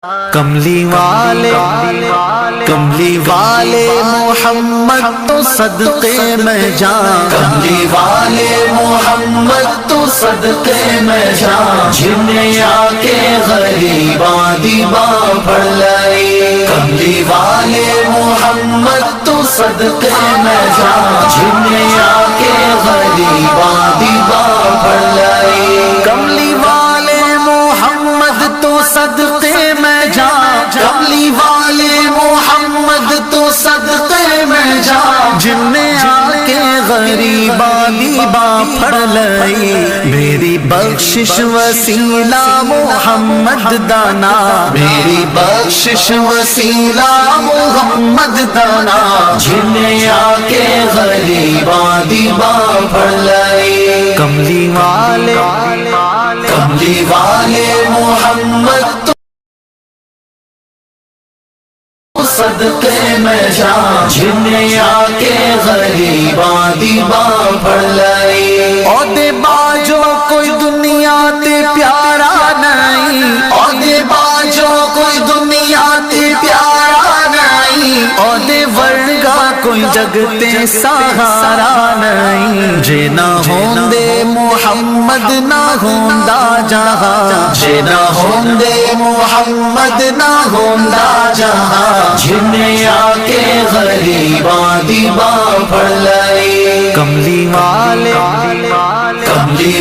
کملی والے محمد تو صدقے میں جان، کملی والے محمد تو صدقے میں جان، جنہیں آ کے غریباں دیباں پڑھ لائی۔ کملی والے محمد تو صدقے میں جان، جنہیں آ کے غریباں دیباں پڑھ لائی۔ کملی والے محمد تو صدقے میں جان، کملی والے محمد تو صدقے میں جان، جن نے آ کے غریباں دیباں پڑھ لائی۔ میری بخشش وسیلہ محمد دانا، میری بخشش وسیلہ محمد دانا، جنہیں آ کے غریباں دیباں پڑھ لائی۔ کملی والے محمد تو صدقے میں جان، جنہیں آ کے غریباں دیباں پڑھ لائی۔ عہدے باجو کوئی دنیا تے پیارا نہیں، عہدے باجو کوئی دنیا تے پیارا نہیں، عہدے ورگا کوئی جگ تے سہارا نہیں۔ جے نہ ہوندے محمد نہ ہوندا جہاں، جے نہ ہوندے محمد نہ ہوندا جہاں، جنہیں آ کے غریباں دیباں پڑھ لائی۔ کملی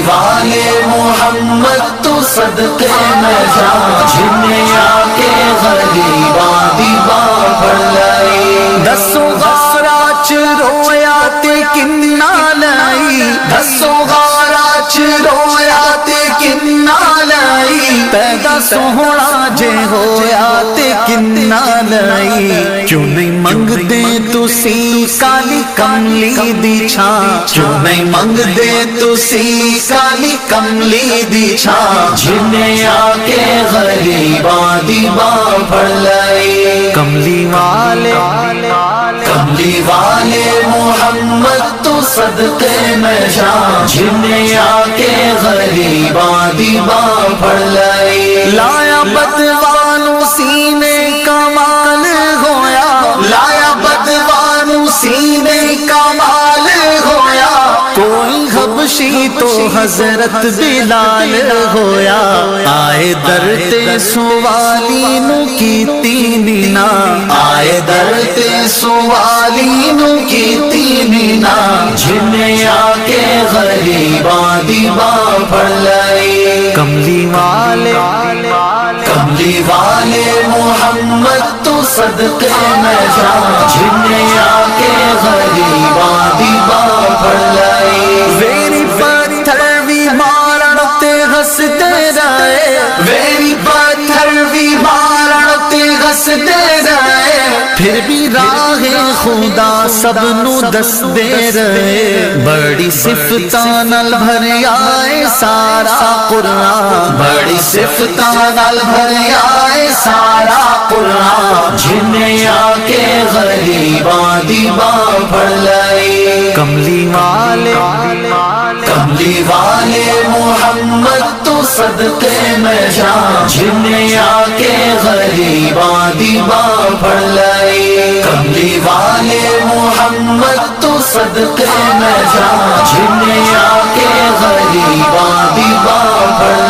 والے محمد تو صدقے میں جان، جنہیں آ کے غریباں دیباں پڑھ لائی۔ دسو غارا چ رویا تے کنا لائی، دسو غارا چ رویا تے کنا لائی۔ پیدا سوہنا جے ہویا تے کنا لائی۔ کیوں نہیں منگ دے تسی کالی کملی دی چھاں، کیوں نہیں منگ دے تسی کالی کملی دی چھاں، جنہیں آ کے غریباں دیباں پڑھ لائی۔ کملی والے محمد تو صدقے میں جان، جنہیں آ کے غریباں دیباں پڑھ لائی۔ لایا بدوانو سینے کمال ہویا، لایا بدوانو سینے کمال ہویا۔ کوئی حبشی تو حضرت بلال ہویا۔ آئے در تے سوالی نو کیتی نینا، آئے در تے سوالی نو کیتی نینا، جنہیں آ کے غریباں دیباں پڑھ لائی۔ کملی والے محمد تو صدقے میں جان، جنہیں آ کے غریباں دیباں پڑھ لائی۔ ویری پتھر بھی مارن تے ہسدے رہے، ویری پتھر بھی مارن تے ہسدے رہے، پھر بھی راہ خدا سب نو دس دے رہے۔ بڑی صفتاں نال بھریا اے سارا قرآن، بڑی صفتاں نال بھریا اے سارا قرآن، جنہیں آ کے غریباں دیباں پڑھ لائی۔ کملی والے محمد تو صدقے میں جان، جنہیں آ کے غریباں دیباں پڑھ لائی۔ کملی والے محمد تو صدقے میں جان، جنہیں آ کے غریباں دیباں پڑھ